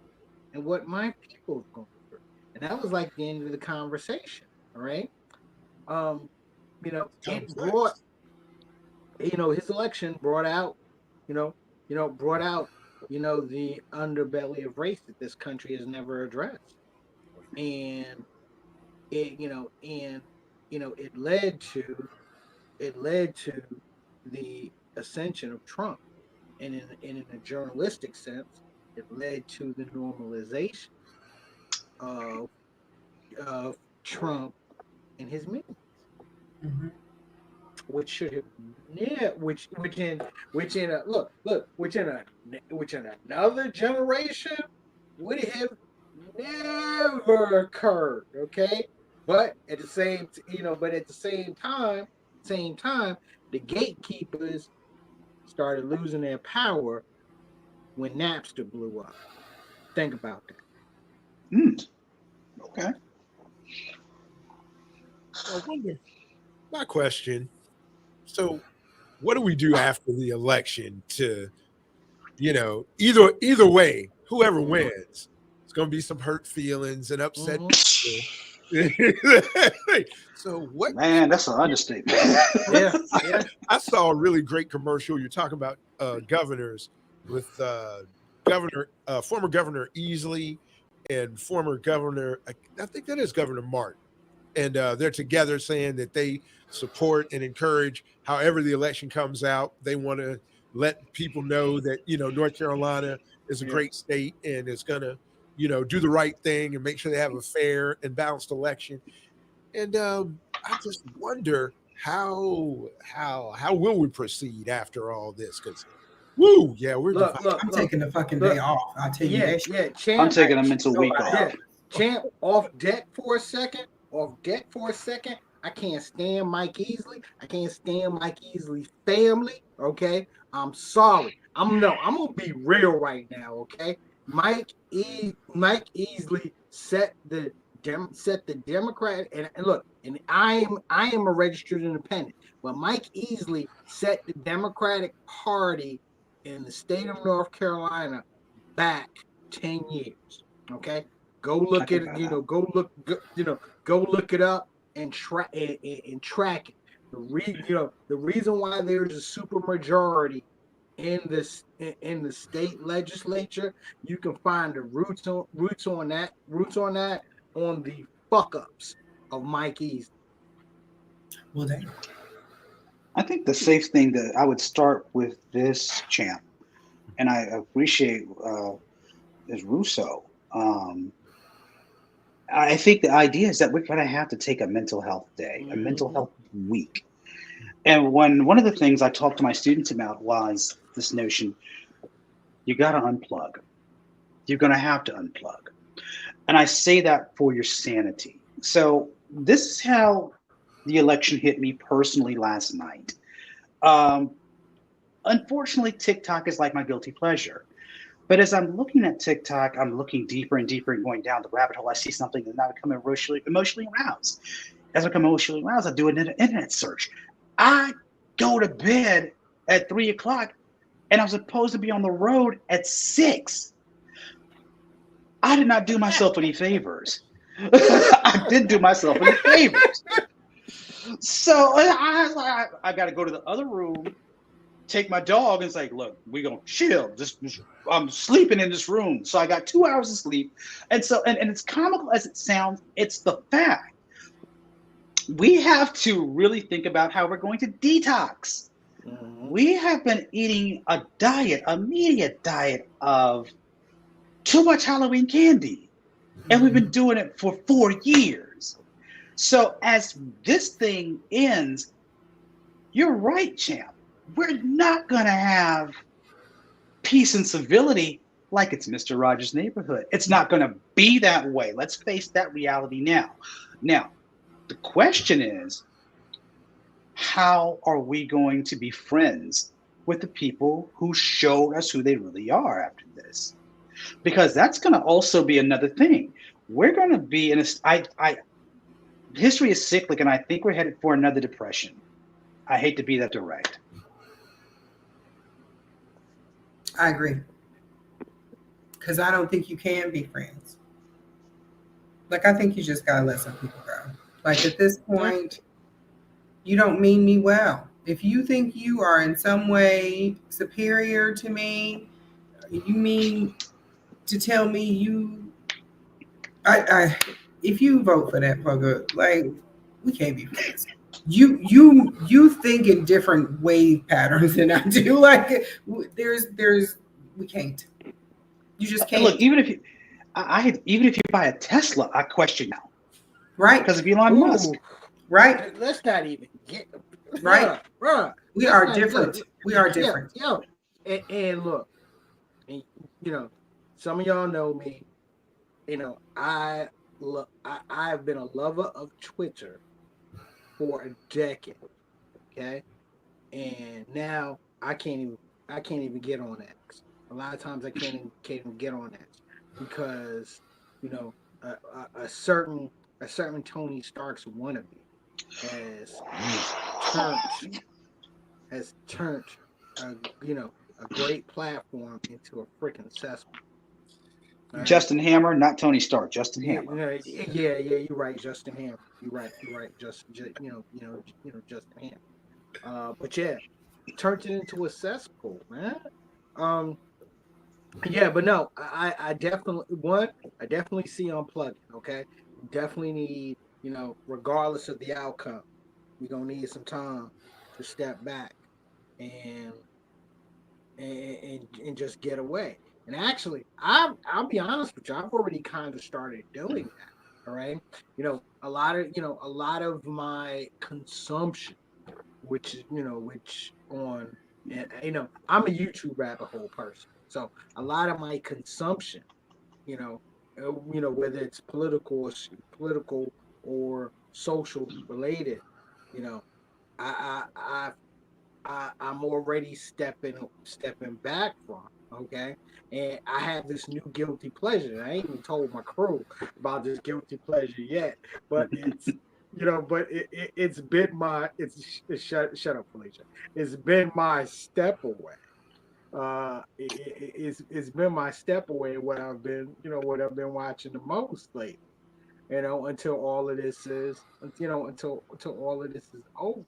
and what my people have gone through. And that was like the end of the conversation. All right. It brought, his election brought out you know, brought out, the underbelly of race that this country has never addressed, and it, and it led to the ascension of Trump, and in a journalistic sense, it led to the normalization of of Trump and his men,
Mhm.
which should have, yeah, which in a which in another generation would have never occurred. Okay, but at the same but at the same time, the gatekeepers started losing their power when Napster blew up. Think about that.
Hmm. Okay.
I wonder, my question. So, what do we do after the election to, either way, whoever
Mm-hmm.
wins, it's going to be some hurt feelings and upset
Mm-hmm.
people. So what?
Man, that's an understatement.
Yeah, yeah.
I saw a really great commercial. You're talking about governors with former Governor Easley and former Governor, I think that is Governor Martin, and they're together saying that they support and encourage however the election comes out. They want to let people know that North Carolina is a
Yeah.
great state and is going to do the right thing and make sure they have a fair and balanced election. And I just wonder how will we proceed after all this? Because woo, yeah, we're
Look,
divided.
look,
I'm
look,
taking the fucking day
look.
off. I'll tell you
Yeah,
that shit.
yeah.
I'm
Champ,
taking a mental
So
week
about
off.
yeah.
that.
Champ, off deck for a second. Off deck for a second. I can't stand Mike Easley. I can't stand Mike Easley's family. Okay. I'm sorry. I'm gonna be real right now, okay? Mike Easley set the Democrat, and look, and I am a registered independent, but Mike Easley set the Democratic Party in the state of North Carolina back 10 years. Okay. Go
I
look
can
at
buy
it,
that.
go look it up and track it. The reason why there's a super majority in the state legislature, you can find the roots on that on the fuck ups of Mike Easley.
Well, damn.
I think the safe thing that I would start with this champ, and I appreciate is Russo. I think the idea is that we're going to have to take a mental health day, a mental
Mm-hmm.
health week. And one of the things I talked to my students about was this notion: you got to unplug. You're going to have to unplug. And I say that for your sanity. So this is how the election hit me personally last night. Um, Unfortunately, TikTok is like my guilty pleasure. But as I'm looking at TikTok, I'm looking deeper and deeper and going down the rabbit hole. I see something and I become emotionally aroused. As I become emotionally aroused, I do an internet search. I go to bed at 3 o'clock and I'm supposed to be on the road at 6. I did not do myself any favors. I didn't do myself any favors. So I got to go to the other room, take my dog, and say, look, we're going to chill. Just I'm sleeping in this room. So I got 2 hours of sleep. And so, and it's comical as it sounds, it's the fact. We have to really think about how we're going to detox.
Mm-hmm.
We have been eating a media diet of too much Halloween candy. And we've been doing it for 4 years. So as this thing ends, you're right, champ. We're not going to have peace and civility like it's Mr. Rogers' Neighborhood. It's not going to be that way. Let's face that reality now. Now, the question is, how are we going to be friends with the people who showed us who they really are after this? Because that's going to also be another thing. We're going to be in a, history is cyclic, and I think we're headed for another depression. I hate to be that direct.
I agree. Because I don't think you can be friends. Like, I think you just got to let some people go. Like, at this point, you don't mean me well. If you think you are in some way superior to me, you mean to tell me I if you vote for that plugger, like we can't be friends. You think in different wave patterns than I do. Like there's we can't. You just
And look,
can't.
even if you buy a Tesla, I question now
Right?
because of Elon Musk.
Ooh,
Right?
let's not even get,
Right?
bruh.
We
Let's
are
not
different.
look.
We are
Yeah,
different.
yo, and look, and, you know, some of y'all know me. You know, I've been a lover of Twitter for a decade. Okay, and now I can't even get on X. A lot of times I can't even get on X because you know a certain Tony Stark's wannabe has turned turned a a great platform into a freaking cesspool. All right.
Justin Hammer, not Tony Stark. Justin
Yeah,
Hammer.
you're right, Justin Ham. You're right, Justin Ham. But yeah, turned it into a cesspool, man. Um, yeah, but no, I definitely I definitely see unplugging. Okay, we definitely need, regardless of the outcome, we're gonna need some time to step back and and just get away. And actually, I'll be honest with you, I've already kind of started doing that. All right, a lot of my consumption, which on, and I'm a YouTube rabbit hole person, so a lot of my consumption, you know, whether it's political or social related, you know, I I'm already stepping back from. Okay, and I have this new guilty pleasure. I ain't even told my crew about this guilty pleasure yet, but it's been shut up, Felicia. It's been my step away. It's been my step away what I've been what I've been watching the most lately. Until all of this is until all of this is over.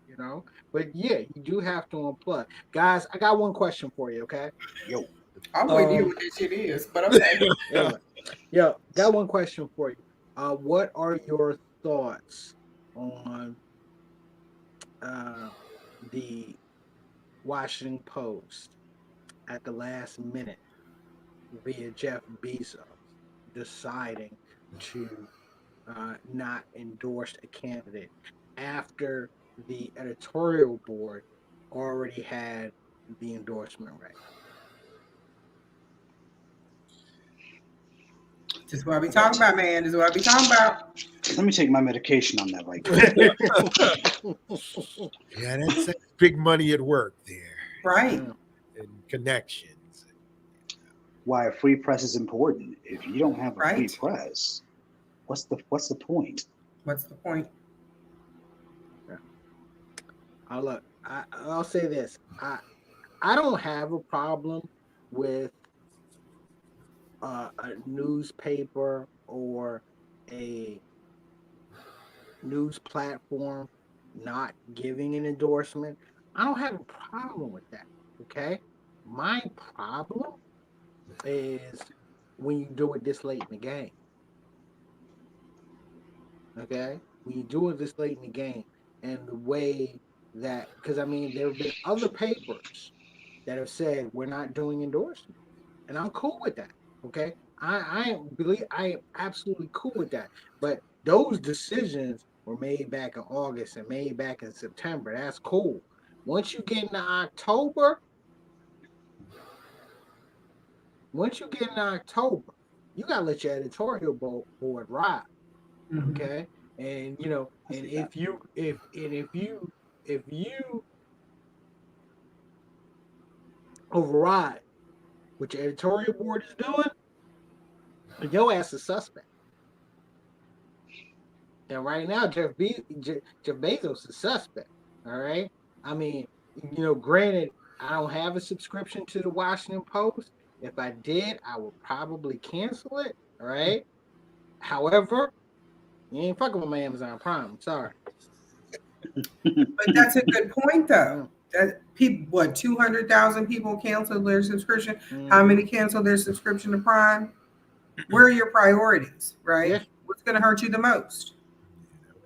you know. But yeah, you do have to unplug. Guys, I got one question for you, okay?
Yo,
I'm with you
Um
what that shit is, but okay.
anyway, yeah, got one question for you. What are your thoughts on uh the Washington Post at the last minute via Jeff Bezos deciding to not endorse a candidate after the editorial board already had the endorsement right?
This is what I be talking about, man. This is what I be talking about.
let me take my medication on that right quick.
Yeah, that's big money at work there,
Right.
and connections.
Why a free press is important. If you don't have a free
Right.
press, what's the point?
What's the point?
Look. I'll say this. I don't have a problem with a newspaper or a news platform not giving an endorsement. I don't have a problem with that. Okay. My problem is when you do it this late in the game. Okay. When you do it this late in the game, and the way that, because I mean, there have been other papers that have said we're not doing endorsements, and I'm cool with that. Okay, I am absolutely cool with that. But those decisions were made back in August and made back in September. That's cool. Once you get into October, you gotta let your editorial board ride.
Mm-hmm.
Okay, and
I
and
see that.
if you override what your editorial board is doing, your ass is suspect. And right now, Jeff Bezos is suspect. All right. I mean, granted, I don't have a subscription to the Washington Post. If I did, I would probably cancel it. All right. However, you ain't fucking with my Amazon Prime. I'm sorry.
But that's a good point, though. That people, what, 200,000 people canceled their subscription? How many canceled their subscription to Prime? Where are your priorities, right?
Yeah.
What's going to hurt you the most?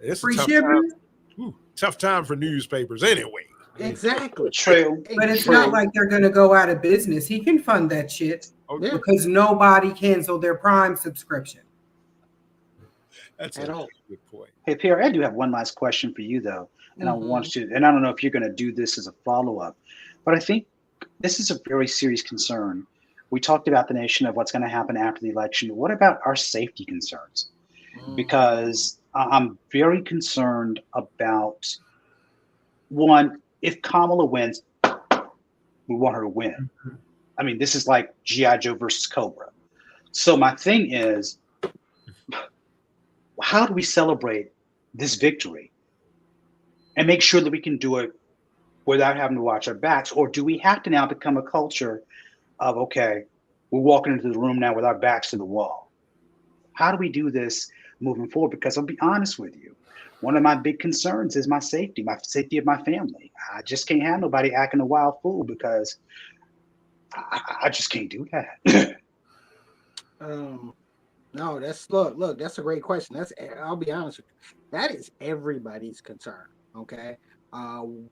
It's
Free
a tough
shipping?
time. Tough time for newspapers anyway.
Exactly.
True.
But it's
True.
not like they're going to go out of business. He can fund that shit
Yeah.
because nobody canceled their Prime subscription.
That's
At
a
all.
good point.
Hey, Pierre, I do have one last question for you, though. And I want to, and I don't know if you're going to do this as a follow up, but I think this is a very serious concern. We talked about the nation of what's going to happen after the election. What about our safety concerns? Because I'm very concerned about one, if Kamala wins, we want her to win. I mean, this is like G.I. Joe versus Cobra. So my thing is, how do we celebrate this victory and make sure that we can do it without having to watch our backs? Or do we have to now become a culture of, okay, we're walking into the room now with our backs to the wall? How do we do this moving forward? Because I'll be honest with you, one of my big concerns is my safety of my family. I just can't have nobody acting a wild fool because I just can't do that.
No, look, that's a great question. I'll be honest with you. That is everybody's concern. Okay.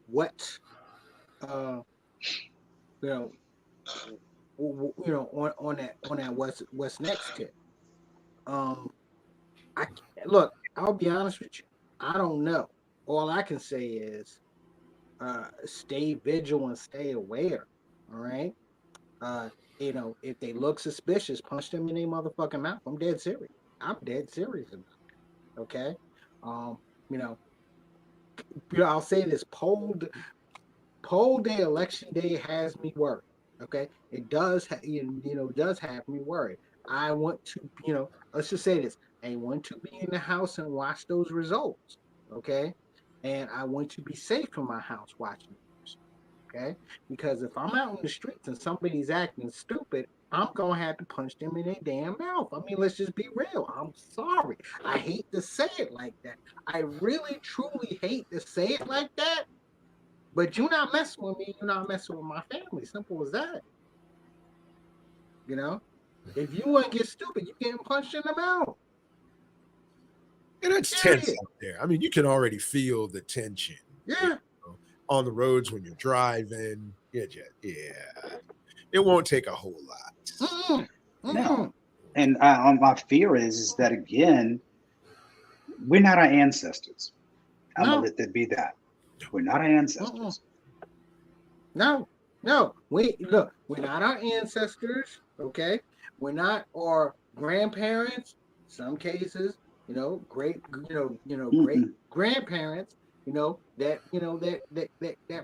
What you know, on that what's next tip. I look, I'll be honest with you. I don't know. All I can say is stay vigilant, stay aware. All right. Uh, if they look suspicious, punch them in their motherfucking mouth. I'm dead serious. I'm dead serious about it. Okay. Um, you know, I'll say this: poll day, election day has me worried. Okay, it does. Does have me worried. I want to, let's just say this: I want to be in the house and watch those results. Okay, and I want to be safe in my house watching. Okay, because if I'm out in the streets and somebody's acting stupid, I'm gonna have to punch them in their damn mouth. I mean, let's just be real. I'm sorry. I hate to say it like that. I really, truly hate to say it like that. But you're not messing with me. You're not messing with my family. Simple as that. You know, if you want to get stupid, you getting punched in the mouth.
And it's tense out there. I mean, you can already feel the tension.
Yeah.
On the roads when you're driving. Yeah. It won't take a whole lot.
No. And my fear is that, again, we're not our ancestors. I'm going to let that be that. We're not our ancestors.
No. We're not our ancestors, okay? We're not our grandparents, some cases, great grandparents, that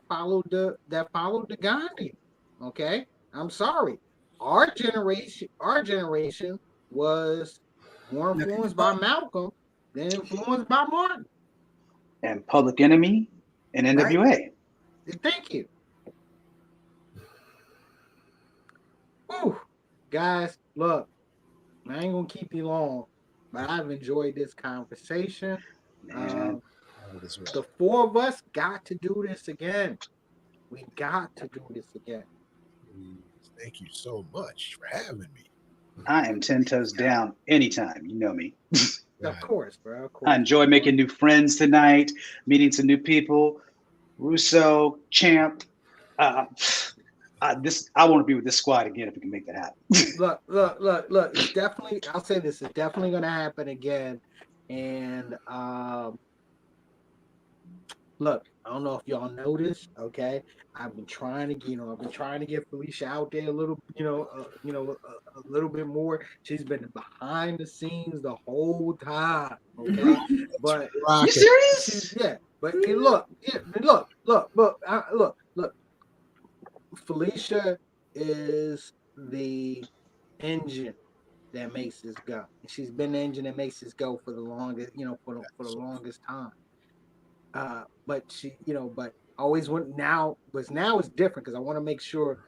followed the Gandhi. Okay? I'm sorry. Our generation was more influenced by Malcolm than influenced by Martin.
And Public Enemy and NWA.
Right? Thank you. Whew. Guys, look, I ain't gonna keep you long, but I've enjoyed this conversation. The four of us got to do this again. We got to do this again.
Thank you so much for having me.
I am 10 toes down anytime. You know me.
Of course, bro. Of course.
I enjoy making new friends tonight, meeting some new people. Russo, Champ. I want to be with this squad again if we can make that happen.
Look. It's definitely. I'll say this is definitely going to happen again. And look, I don't know if y'all noticed. Okay, I've been trying to get Felicia out there a little, a little bit more. She's been behind the scenes the whole time. Okay, but
you serious?
Yeah, but look. Felicia is the engine that makes this go. She's been the engine that makes this go for the longest, for the longest time. But she, but always now it's different because I want to make sure,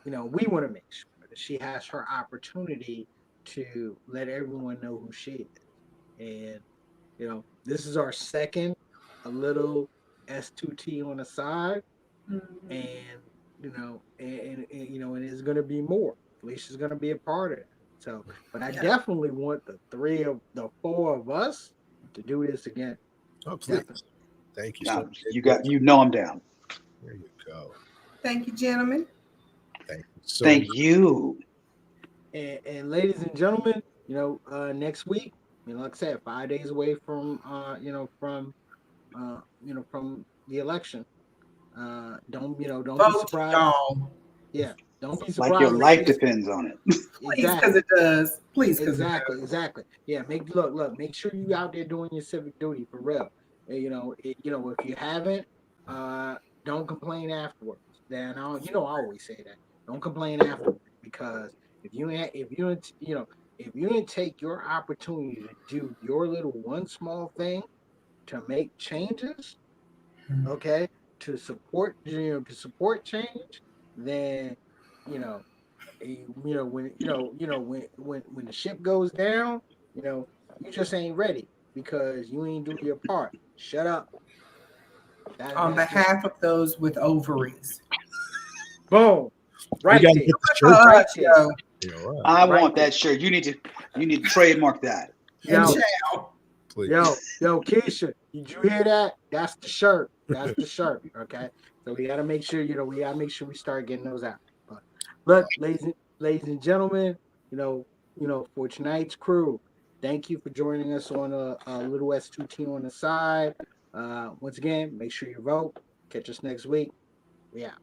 we want to make sure that she has her opportunity to let everyone know who she is. And, this is our second, a little S2T on the side,
Mhm.
and and it's going to be more. Felicia's going to be a part of it. So, but I
Yeah.
definitely want the four of us to do this again.
Oh, please.
Definitely.
Thank you so
Now,
much.
you know I'm down.
There you go.
Thank you, gentlemen.
Thank you so
Thank
much.
you.
And ladies and gentlemen, next week, like I said, 5 days away from from the election. Don't be
Vote,
surprised.
y'all.
Yeah, don't be
Like your
surprised to
life
see
depends on it.
Please, because
exactly,
it does. Please, because it
exactly,
does.
exactly. Yeah, make sure you out there doing your civic duty for real. If you haven't, uh, don't complain afterwards. Then I always say that. Don't complain afterwards because if you didn't take your opportunity to do your little one small thing to make changes, okay, to support change, then you know when the ship goes down, you know, you just ain't ready because you ain't do your part. Shut up.
On
That's just
behalf of those with ovaries.
boom,
We
right
got to
there,
get the
For
shirt.
right
us,
there,
yo.
Yeah, all right.
I
right
want
there.
that shirt. You need to trademark that.
And
Yo,
shall.
Please.
yo, Keisha, did you hear that? That's the shirt. That's the shirt. Okay, so we gotta make sure we start getting those out. But look, ladies and gentlemen, for tonight's crew, thank you for joining us on a little S2T on the side. Once again, make sure you vote. Catch us next week. Yeah.